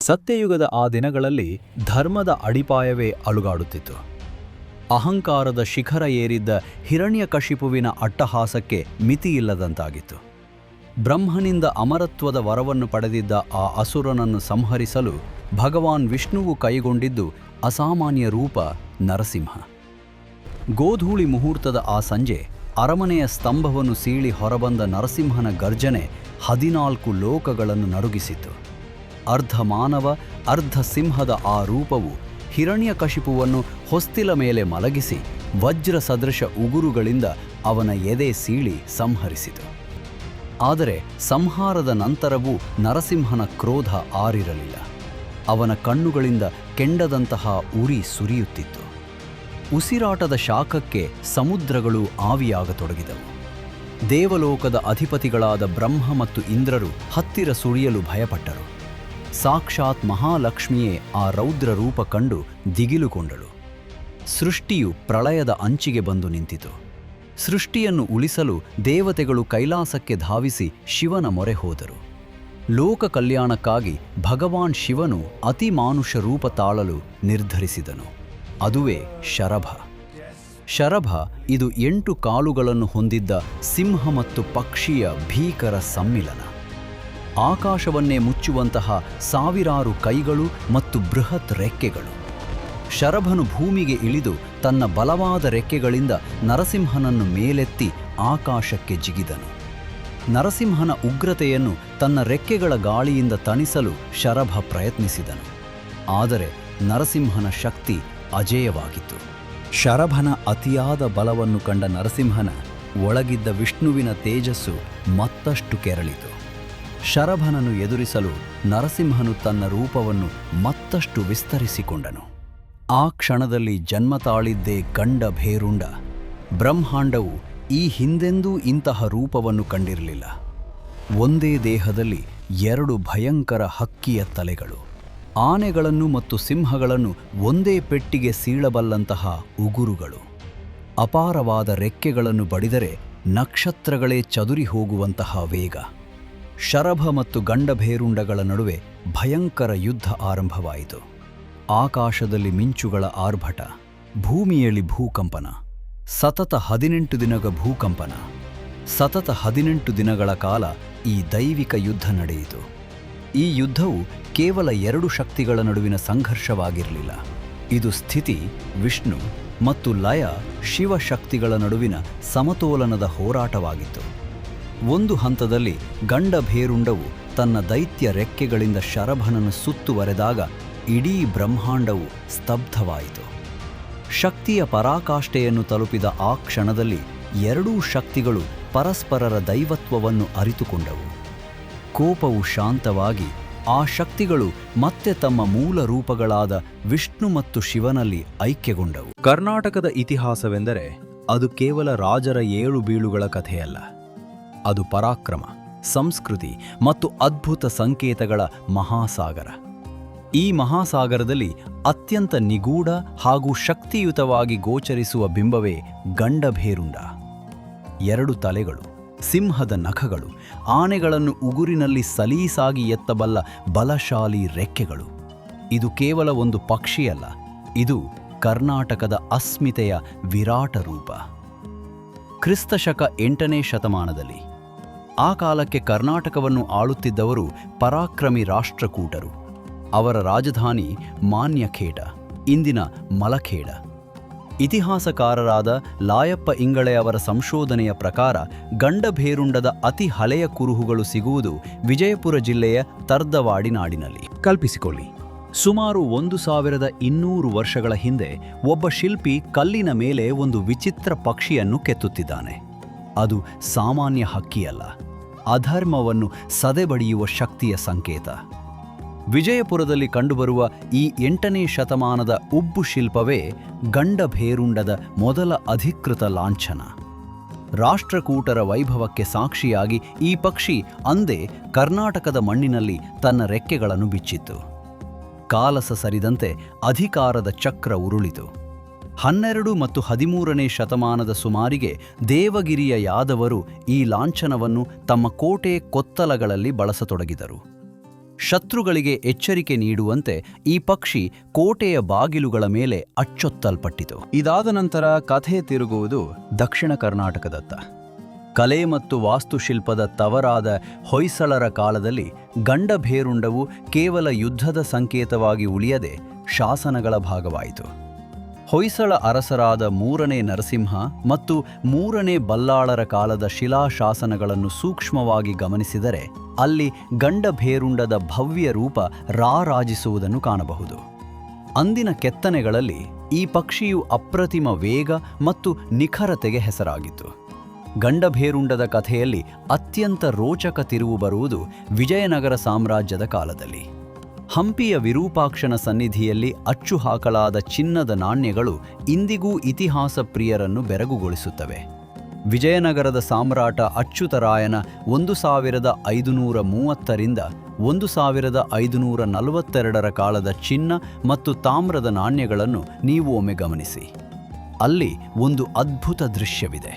ಸತ್ಯಯುಗದ ಆ ದಿನಗಳಲ್ಲಿ ಧರ್ಮದ ಅಡಿಪಾಯವೇ ಅಲುಗಾಡುತ್ತಿತ್ತು. ಅಹಂಕಾರದ ಶಿಖರ ಏರಿದ್ದ ಹಿರಣ್ಯಕಶಿಪುವಿನ ಅಟ್ಟಹಾಸಕ್ಕೆ ಮಿತಿಯಿಲ್ಲದಂತಾಗಿತ್ತು. ಬ್ರಹ್ಮನಿಂದ ಅಮರತ್ವದ ವರವನ್ನು ಪಡೆದಿದ್ದ ಆ ಅಸುರನನ್ನು ಸಂಹರಿಸಲು ಭಗವಾನ್ ವಿಷ್ಣುವು ಕೈಗೊಂಡಿದ್ದು ಅಸಾಮಾನ್ಯ ರೂಪ ನರಸಿಂಹ. ಗೋಧೂಳಿ ಮುಹೂರ್ತದ ಆ ಸಂಜೆ ಅರಮನೆಯ ಸ್ತಂಭವನ್ನು ಸೀಳಿ ಹೊರಬಂದ ನರಸಿಂಹನ ಗರ್ಜನೆ 14 ಲೋಕಗಳನ್ನು ನಡುಗಿಸಿತು. ಅರ್ಧ ಮಾನವ ಅರ್ಧ ಸಿಂಹದ ಆ ರೂಪವು ಹಿರಣ್ಯಕಶಿಪುವನ್ನು ಹೊಸ್ತಿಲ ಮೇಲೆ ಮಲಗಿಸಿ ವಜ್ರ ಸದೃಶ ಉಗುರುಗಳಿಂದ ಅವನ ಎದೆ ಸೀಳಿ ಸಂಹರಿಸಿತು. ಆದರೆ ಸಂಹಾರದ ನಂತರವೂ ನರಸಿಂಹನ ಕ್ರೋಧ ಆರಿರಲಿಲ್ಲ. ಅವನ ಕಣ್ಣುಗಳಿಂದ ಕೆಂಡದಂತಹ ಉರಿ ಸುರಿಯುತ್ತಿತ್ತು. ಉಸಿರಾಟದ ಶಾಖಕ್ಕೆ ಸಮುದ್ರಗಳು ಆವಿಯಾಗತೊಡಗಿದವು. ದೇವಲೋಕದ ಅಧಿಪತಿಗಳಾದ ಬ್ರಹ್ಮ ಮತ್ತು ಇಂದ್ರರು ಹತ್ತಿರ ಸುಳಿಯಲು ಭಯಪಟ್ಟರು. ಸಾಕ್ಷಾತ್ ಮಹಾಲಕ್ಷ್ಮಿಯೇ ಆ ರೌದ್ರ ರೂಪ ಕಂಡು ದಿಗಿಲುಗೊಂಡಳು. ಸೃಷ್ಟಿಯು ಪ್ರಳಯದ ಅಂಚಿಗೆ ಬಂದು ನಿಂತಿತು. ಸೃಷ್ಟಿಯನ್ನು ಉಳಿಸಲು ದೇವತೆಗಳು ಕೈಲಾಸಕ್ಕೆ ಧಾವಿಸಿ ಶಿವನ ಮೊರೆ ಹೋದರು. ಲೋಕ ಕಲ್ಯಾಣಕ್ಕಾಗಿ ಭಗವಾನ್ ಶಿವನು ಅತಿಮಾನುಷ ರೂಪ ತಾಳಲು ನಿರ್ಧರಿಸಿದನು. ಅದುವೇ ಶರಭ. ಶರಭ ಇದು 8 ಕಾಲುಗಳನ್ನು ಹೊಂದಿದ್ದ ಸಿಂಹ ಮತ್ತು ಪಕ್ಷಿಯ ಭೀಕರ ಸಮ್ಮಿಲನ. ಆಕಾಶವನ್ನೇ ಮುಚ್ಚುವಂತಹ ಸಾವಿರಾರು ಕೈಗಳು ಮತ್ತು ಬೃಹತ್ ರೆಕ್ಕೆಗಳು. ಶರಭನು ಭೂಮಿಗೆ ಇಳಿದು ತನ್ನ ಬಲವಾದ ರೆಕ್ಕೆಗಳಿಂದ ನರಸಿಂಹನನ್ನು ಮೇಲೆತ್ತಿ ಆಕಾಶಕ್ಕೆ ಜಿಗಿದನು. ನರಸಿಂಹನ ಉಗ್ರತೆಯನ್ನು ತನ್ನ ರೆಕ್ಕೆಗಳ ಗಾಳಿಯಿಂದ ತಣಿಸಲು ಶರಭ ಪ್ರಯತ್ನಿಸಿದನು. ಆದರೆ ನರಸಿಂಹನ ಶಕ್ತಿ ಅಜೇಯವಾಗಿತ್ತು. ಶರಭನ ಅತಿಯಾದ ಬಲವನ್ನು ಕಂಡ ನರಸಿಂಹನ ಒಳಗಿದ್ದ ವಿಷ್ಣುವಿನ ತೇಜಸ್ಸು ಮತ್ತಷ್ಟು ಕೆರಳಿತು. ಶರಭನನ್ನು ಎದುರಿಸಲು ನರಸಿಂಹನು ತನ್ನ ರೂಪವನ್ನು ಮತ್ತಷ್ಟು ವಿಸ್ತರಿಸಿಕೊಂಡನು. ಆ ಕ್ಷಣದಲ್ಲಿ ಜನ್ಮ ತಾಳಿದ್ದೇ ಗಂಡ ಭೇರುಂಡ. ಬ್ರಹ್ಮಾಂಡವು ಈ ಹಿಂದೆಂದೂ ಇಂತಹ ರೂಪವನ್ನು ಕಂಡಿರಲಿಲ್ಲ. ಒಂದೇ ದೇಹದಲ್ಲಿ 2 ಭಯಂಕರ ಹಕ್ಕಿಯ ತಲೆಗಳು, ಆನೆಗಳನ್ನು ಮತ್ತು ಸಿಂಹಗಳನ್ನು ಒಂದೇ ಪೆಟ್ಟಿಗೆ ಸೀಳಬಲ್ಲಂತಹ ಉಗುರುಗಳು, ಅಪಾರವಾದ ರೆಕ್ಕೆಗಳನ್ನು ಬಡಿದರೆ ನಕ್ಷತ್ರಗಳೇ ಚದುರಿ ಹೋಗುವಂತಹ ವೇಗ. ಶರಭ ಮತ್ತು ಗಂಡಭೇರುಂಡಗಳ ನಡುವೆ ಭಯಂಕರ ಯುದ್ಧ ಆರಂಭವಾಯಿತು. ಆಕಾಶದಲ್ಲಿ ಮಿಂಚುಗಳ ಆರ್ಭಟ, ಭೂಮಿಯಲ್ಲಿ ಭೂಕಂಪನ, ಸತತ 18 ದಿನಗಳ ಭೂಕಂಪನ. ಸತತ 18 ದಿನಗಳ ಕಾಲ ಈ ದೈವಿಕ ಯುದ್ಧ ನಡೆಯಿತು. ಈ ಯುದ್ಧವು ಕೇವಲ 2 ಶಕ್ತಿಗಳ ನಡುವಿನ ಸಂಘರ್ಷವಾಗಿರಲಿಲ್ಲ. ಇದು ಸ್ಥಿತಿ ವಿಷ್ಣು ಮತ್ತು ಲಯ ಶಿವಶಕ್ತಿಗಳ ನಡುವಿನ ಸಮತೋಲನದ ಹೋರಾಟವಾಗಿತ್ತು. ಒಂದು ಹಂತದಲ್ಲಿ ಗಂಡಭೇರುಂಡವು ತನ್ನ ದೈತ್ಯ ರೆಕ್ಕೆಗಳಿಂದ ಶರಭನನ್ನು ಸುತ್ತುವರೆದಾಗ ಇಡೀ ಬ್ರಹ್ಮಾಂಡವು ಸ್ತಬ್ಧವಾಯಿತು. ಶಕ್ತಿಯ ಪರಾಕಾಷ್ಠೆಯನ್ನು ತಲುಪಿದ ಆ ಕ್ಷಣದಲ್ಲಿ 2 ಶಕ್ತಿಗಳು ಪರಸ್ಪರರ ದೈವತ್ವವನ್ನು ಅರಿತುಕೊಂಡವು. ಕೋಪವು ಶಾಂತವಾಗಿ ಆ ಶಕ್ತಿಗಳು ಮತ್ತೆ ತಮ್ಮ ಮೂಲ ರೂಪಗಳಾದ ವಿಷ್ಣು ಮತ್ತು ಶಿವನಲ್ಲಿ ಐಕ್ಯಗೊಂಡವು. ಕರ್ನಾಟಕದ ಇತಿಹಾಸವೆಂದರೆ ಅದು ಕೇವಲ ರಾಜರ ಏಳು ಬೀಳುಗಳ ಕಥೆಯಲ್ಲ. ಅದು ಪರಾಕ್ರಮ, ಸಂಸ್ಕೃತಿ ಮತ್ತು ಅದ್ಭುತ ಸಂಕೇತಗಳ ಮಹಾಸಾಗರ. ಈ ಮಹಾಸಾಗರದಲ್ಲಿ ಅತ್ಯಂತ ನಿಗೂಢ ಹಾಗೂ ಶಕ್ತಿಯುತವಾಗಿ ಗೋಚರಿಸುವ ಬಿಂಬವೇ ಗಂಡಭೇರುಂಡ. 2 ತಲೆಗಳು, ಸಿಂಹದ ನಖಗಳು, ಆನೆಗಳನ್ನು ಉಗುರಿನಲ್ಲಿ ಸಲೀಸಾಗಿ ಎತ್ತಬಲ್ಲ ಬಲಶಾಲಿ ರೆಕ್ಕೆಗಳು. ಇದು ಕೇವಲ ಒಂದು ಪಕ್ಷಿಯಲ್ಲ, ಇದು ಕರ್ನಾಟಕದ ಅಸ್ಮಿತೆಯ ವಿರಾಟ ರೂಪ. ಕ್ರಿಸ್ತಶಕ 8ನೇ ಶತಮಾನದಲ್ಲಿ ಆ ಕಾಲಕ್ಕೆ ಕರ್ನಾಟಕವನ್ನು ಆಳುತ್ತಿದ್ದವರು ಪರಾಕ್ರಮಿ ರಾಷ್ಟ್ರಕೂಟರು. ಅವರ ರಾಜಧಾನಿ ಮಾನ್ಯಖೇಡ, ಇಂದಿನ ಮಲಖೇಡ. ಇತಿಹಾಸಕಾರರಾದ ಲಾಯಪ್ಪ ಇಂಗಳೆ ಅವರ ಸಂಶೋಧನೆಯ ಪ್ರಕಾರ ಗಂಡಭೇರುಂಡದ ಅತಿ ಹಳೆಯ ಕುರುಹುಗಳು ಸಿಗುವುದು ವಿಜಯಪುರ ಜಿಲ್ಲೆಯ ತರ್ದವಾಡಿ ನಾಡಿನಲ್ಲಿ. ಕಲ್ಪಿಸಿಕೊಳ್ಳಿ, ಸುಮಾರು 1200 ವರ್ಷಗಳ ಹಿಂದೆ ಒಬ್ಬ ಶಿಲ್ಪಿ ಕಲ್ಲಿನ ಮೇಲೆ ಒಂದು ವಿಚಿತ್ರ ಪಕ್ಷಿಯನ್ನು ಕೆತ್ತುತ್ತಿದ್ದಾನೆ. ಅದು ಸಾಮಾನ್ಯ ಹಕ್ಕಿಯಲ್ಲ, ಅಧರ್ಮವನ್ನು ಸದೆಬಡಿಯುವ ಶಕ್ತಿಯ ಸಂಕೇತ. ವಿಜಯಪುರದಲ್ಲಿ ಕಂಡುಬರುವ ಈ 8ನೇ ಶತಮಾನದ ಉಬ್ಬು ಶಿಲ್ಪವೇ ಗಂಡಭೇರುಂಡದ ಮೊದಲ ಅಧಿಕೃತ ಲಾಂಛನ. ರಾಷ್ಟ್ರಕೂಟರ ವೈಭವಕ್ಕೆ ಸಾಕ್ಷಿಯಾಗಿ ಈ ಪಕ್ಷಿ ಅಂದೇ ಕರ್ನಾಟಕದ ಮಣ್ಣಿನಲ್ಲಿ ತನ್ನ ರೆಕ್ಕೆಗಳನ್ನು ಬಿಚ್ಚಿತ್ತು. ಕಾಲಸ ಸರಿದಂತೆ ಅಧಿಕಾರದ ಚಕ್ರ ಉರುಳಿತು. 12 ಮತ್ತು 13ನೇ ಶತಮಾನದ ಸುಮಾರಿಗೆ ದೇವಗಿರಿಯ ಯಾದವರು ಈ ಲಾಂಛನವನ್ನು ತಮ್ಮ ಕೋಟೆ ಕೊತ್ತಲಗಳಲ್ಲಿ ಬಳಸತೊಡಗಿದರು. ಶತ್ರುಗಳಿಗೆ ಎಚ್ಚರಿಕೆ ನೀಡುವಂತೆ ಈ ಪಕ್ಷಿ ಕೋಟೆಯ ಬಾಗಿಲುಗಳ ಮೇಲೆ ಅಚ್ಚೊತ್ತಲ್ಪಟ್ಟಿತು. ಇದಾದ ನಂತರ ಕಥೆ ತಿರುಗುವುದು ದಕ್ಷಿಣ ಕರ್ನಾಟಕದತ್ತ. ಕಲೆ ಮತ್ತು ವಾಸ್ತುಶಿಲ್ಪದ ತವರಾದ ಹೊಯ್ಸಳರ ಕಾಲದಲ್ಲಿ ಗಂಡಭೇರುಂಡವು ಕೇವಲ ಯುದ್ಧದ ಸಂಕೇತವಾಗಿ ಉಳಿಯದೆ ಶಾಸನಗಳ ಭಾಗವಾಯಿತು. ಹೊಯ್ಸಳ ಅರಸರಾದ 3ನೇ ನರಸಿಂಹ ಮತ್ತು 3ನೇ ಬಲ್ಲಾಳರ ಕಾಲದ ಶಿಲಾಶಾಸನಗಳನ್ನು ಸೂಕ್ಷ್ಮವಾಗಿ ಗಮನಿಸಿದರೆ ಅಲ್ಲಿ ಗಂಡಭೇರುಂಡದ ಭವ್ಯ ರೂಪ ರಾರಾಜಿಸುವುದನ್ನು ಕಾಣಬಹುದು. ಅಂದಿನ ಕೆತ್ತನೆಗಳಲ್ಲಿ ಈ ಪಕ್ಷಿಯು ಅಪ್ರತಿಮ ವೇಗ ಮತ್ತು ನಿಖರತೆಗೆ ಹೆಸರಾಗಿತ್ತು. ಗಂಡಭೇರುಂಡದ ಕಥೆಯಲ್ಲಿ ಅತ್ಯಂತ ರೋಚಕ ತಿರುವು ಬರುವುದು ವಿಜಯನಗರ ಸಾಮ್ರಾಜ್ಯದ ಕಾಲದಲ್ಲಿ. ಹಂಪಿಯ ವಿರೂಪಾಕ್ಷನ ಸನ್ನಿಧಿಯಲ್ಲಿ ಅಚ್ಚು ಹಾಕಲಾದ ಚಿನ್ನದ ನಾಣ್ಯಗಳು ಇಂದಿಗೂ ಇತಿಹಾಸ ಪ್ರಿಯರನ್ನು ಬೆರಗುಗೊಳಿಸುತ್ತವೆ. ವಿಜಯನಗರದ ಸಾಮ್ರಾಟ ಅಚ್ಯುತರಾಯನ 1530ರಿಂದ 1542ರ ಕಾಲದ ಚಿನ್ನ ಮತ್ತು ತಾಮ್ರದ ನಾಣ್ಯಗಳನ್ನು ನೀವು ಒಮ್ಮೆ ಗಮನಿಸಿ. ಅಲ್ಲಿ ಒಂದು ಅದ್ಭುತ ದೃಶ್ಯವಿದೆ.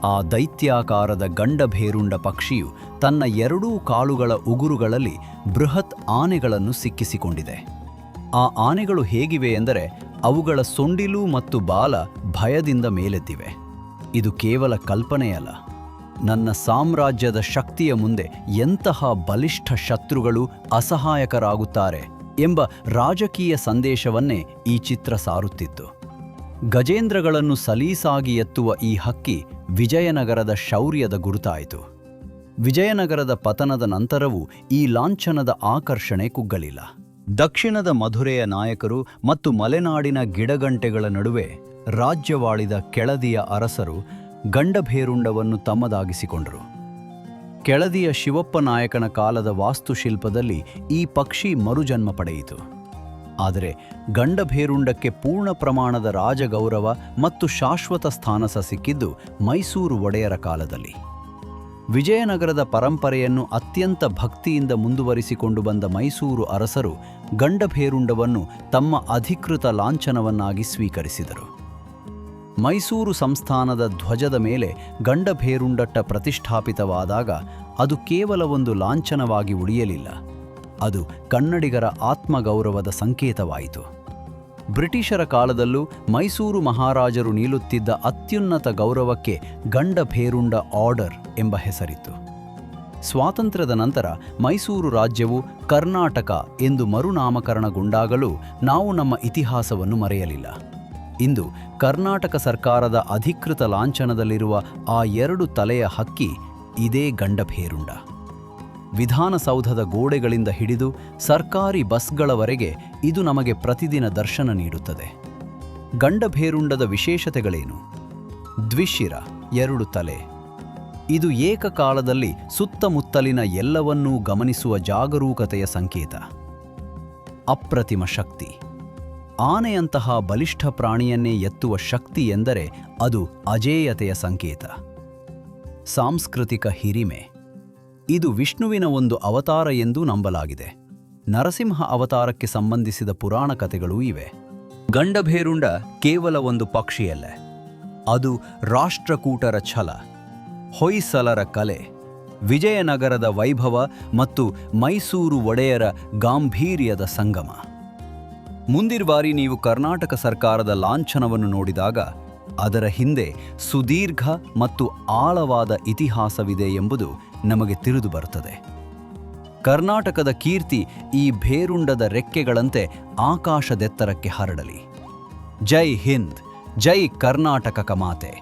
ಆ ದೈತ್ಯಾಕಾರದ ಗಂಡಭೇರುಂಡ ಪಕ್ಷಿಯು ತನ್ನ 2 ಕಾಲುಗಳ ಉಗುರುಗಳಲ್ಲಿ ಬೃಹತ್ ಆನೆಗಳನ್ನು ಸಿಕ್ಕಿಸಿಕೊಂಡಿದೆ. ಆ ಆನೆಗಳು ಹೇಗಿವೆ ಎಂದರೆ ಅವುಗಳ ಸೊಂಡಿಲು ಮತ್ತು ಬಾಲ ಭಯದಿಂದ ಮೇಲೆದ್ದಿವೆ. ಇದು ಕೇವಲ ಕಲ್ಪನೆಯಲ್ಲ. ನನ್ನ ಸಾಮ್ರಾಜ್ಯದ ಶಕ್ತಿಯ ಮುಂದೆ ಎಂತಹ ಬಲಿಷ್ಠ ಶತ್ರುಗಳು ಅಸಹಾಯಕರಾಗುತ್ತಾರೆ ಎಂಬ ರಾಜಕೀಯ ಸಂದೇಶವನ್ನೇ ಈ ಚಿತ್ರ ಸಾರುತ್ತಿತ್ತು. ಗಜೇಂದ್ರಗಳನ್ನು ಸಲೀಸಾಗಿ ಎತ್ತುವ ಈ ಹಕ್ಕಿ ವಿಜಯನಗರದ ಶೌರ್ಯದ ಗುರುತಾಯಿತು. ವಿಜಯನಗರದ ಪತನದ ನಂತರವೂ ಈ ಲಾಂಛನದ ಆಕರ್ಷಣೆ ಕುಗ್ಗಲಿಲ್ಲ. ದಕ್ಷಿಣದ ಮಧುರೆಯ ನಾಯಕರು ಮತ್ತು ಮಲೆನಾಡಿನ ಗಿಡಗಂಟೆಗಳ ನಡುವೆ ರಾಜ್ಯವಾಳಿದ ಕೆಳದಿಯ ಅರಸರು ಗಂಡಭೇರುಂಡವನ್ನು ತಮ್ಮದಾಗಿಸಿಕೊಂಡರು. ಕೆಳದಿಯ ಶಿವಪ್ಪ ನಾಯಕನ ಕಾಲದ ವಾಸ್ತುಶಿಲ್ಪದಲ್ಲಿ ಈ ಪಕ್ಷಿ ಮರುಜನ್ಮ ಪಡೆಯಿತು. ಆದರೆ ಗಂಡಭೇರುಂಡಕ್ಕೆ ಪೂರ್ಣ ಪ್ರಮಾಣದ ರಾಜಗೌರವ ಮತ್ತು ಶಾಶ್ವತ ಸ್ಥಾನ ಸಿಕ್ಕಿದ್ದು ಮೈಸೂರು ಒಡೆಯರ ಕಾಲದಲ್ಲಿ. ವಿಜಯನಗರದ ಪರಂಪರೆಯನ್ನು ಅತ್ಯಂತ ಭಕ್ತಿಯಿಂದ ಮುಂದುವರಿಸಿಕೊಂಡು ಬಂದ ಮೈಸೂರು ಅರಸರು ಗಂಡಭೇರುಂಡವನ್ನು ತಮ್ಮ ಅಧಿಕೃತ ಲಾಂಛನವನ್ನಾಗಿ ಸ್ವೀಕರಿಸಿದರು. ಮೈಸೂರು ಸಂಸ್ಥಾನದ ಧ್ವಜದ ಮೇಲೆ ಗಂಡಭೇರುಂಡಟ್ಟ ಪ್ರತಿಷ್ಠಾಪಿತವಾದಾಗ ಅದು ಕೇವಲ ಒಂದು ಲಾಂಛನವಾಗಿ ಉಳಿಯಲಿಲ್ಲ. ಅದು ಕನ್ನಡಿಗರ ಆತ್ಮಗೌರವದ ಸಂಕೇತವಾಯಿತು. ಬ್ರಿಟಿಷರ ಕಾಲದಲ್ಲೂ ಮೈಸೂರು ಮಹಾರಾಜರು ನೀಡುತ್ತಿದ್ದ ಅತ್ಯುನ್ನತ ಗೌರವಕ್ಕೆ ಗಂಡಭೇರುಂಡ ಆರ್ಡರ್ ಎಂಬ ಹೆಸರಿತ್ತು. ಸ್ವಾತಂತ್ರ್ಯದ ನಂತರ ಮೈಸೂರು ರಾಜ್ಯವು ಕರ್ನಾಟಕ ಎಂದು ಮರುನಾಮಕರಣಗೊಂಡಾಗಲೂ ನಾವು ನಮ್ಮ ಇತಿಹಾಸವನ್ನು ಮರೆಯಲಿಲ್ಲ. ಇಂದು ಕರ್ನಾಟಕ ಸರ್ಕಾರದ ಅಧಿಕೃತ ಲಾಂಛನದಲ್ಲಿರುವ ಆ 2 ತಲೆಯ ಹಕ್ಕಿ ಇದೇ ಗಂಡಭೇರುಂಡ. ವಿಧಾನಸೌಧದ ಗೋಡೆಗಳಿಂದ ಹಿಡಿದು ಸರ್ಕಾರಿ ಬಸ್ಗಳವರೆಗೆ ಇದು ನಮಗೆ ಪ್ರತಿದಿನ ದರ್ಶನ ನೀಡುತ್ತದೆ. ಗಂಡಭೇರುಂಡದ ವಿಶೇಷತೆಗಳೇನು? ದ್ವಿಶಿರ, 2 ತಲೆ. ಇದು ಏಕಕಾಲದಲ್ಲಿ ಸುತ್ತಮುತ್ತಲಿನ ಎಲ್ಲವನ್ನೂ ಗಮನಿಸುವ ಜಾಗರೂಕತೆಯ ಸಂಕೇತ. ಅಪ್ರತಿಮ ಶಕ್ತಿ. ಆನೆಯಂತಹ ಬಲಿಷ್ಠ ಪ್ರಾಣಿಯನ್ನೇ ಎತ್ತುವ ಶಕ್ತಿ ಎಂದರೆ ಅದು ಅಜೇಯತೆಯ ಸಂಕೇತ. ಸಾಂಸ್ಕೃತಿಕ ಹಿರಿಮೆ. ಇದು ವಿಷ್ಣುವಿನ ಒಂದು ಅವತಾರ ಎಂದೂ ನಂಬಲಾಗಿದೆ. ನರಸಿಂಹ ಅವತಾರಕ್ಕೆ ಸಂಬಂಧಿಸಿದ ಪುರಾಣ ಕಥೆಗಳೂ ಇವೆ. ಗಂಡಭೇರುಂಡ ಕೇವಲ ಒಂದು ಪಕ್ಷಿಯಲ್ಲ, ಅದು ರಾಷ್ಟ್ರಕೂಟರ ಛಲ, ಹೊಯ್ಸಳರ ಕಲೆ, ವಿಜಯನಗರದ ವೈಭವ ಮತ್ತು ಮೈಸೂರು ಒಡೆಯರ ಗಾಂಭೀರ್ಯದ ಸಂಗಮ. ಮುಂದಿನ ಬಾರಿ ನೀವು ಕರ್ನಾಟಕ ಸರ್ಕಾರದ ಲಾಂಛನವನ್ನು ನೋಡಿದಾಗ ಅದರ ಹಿಂದೆ ಸುದೀರ್ಘ ಮತ್ತು ಆಳವಾದ ಇತಿಹಾಸವಿದೆ ಎಂಬುದು ನಮಗೆ ತಿಳಿದು ಬರುತ್ತದೆ. ಕರ್ನಾಟಕದ ಕೀರ್ತಿ ಈ ಭೇರುಂಡದ ರೆಕ್ಕೆಗಳಂತೆ ಆಕಾಶದೆತ್ತರಕ್ಕೆ ಹರಡಲಿ. ಜೈ ಹಿಂದ್, ಜೈ ಕರ್ನಾಟಕ ಕಮಾತೆ.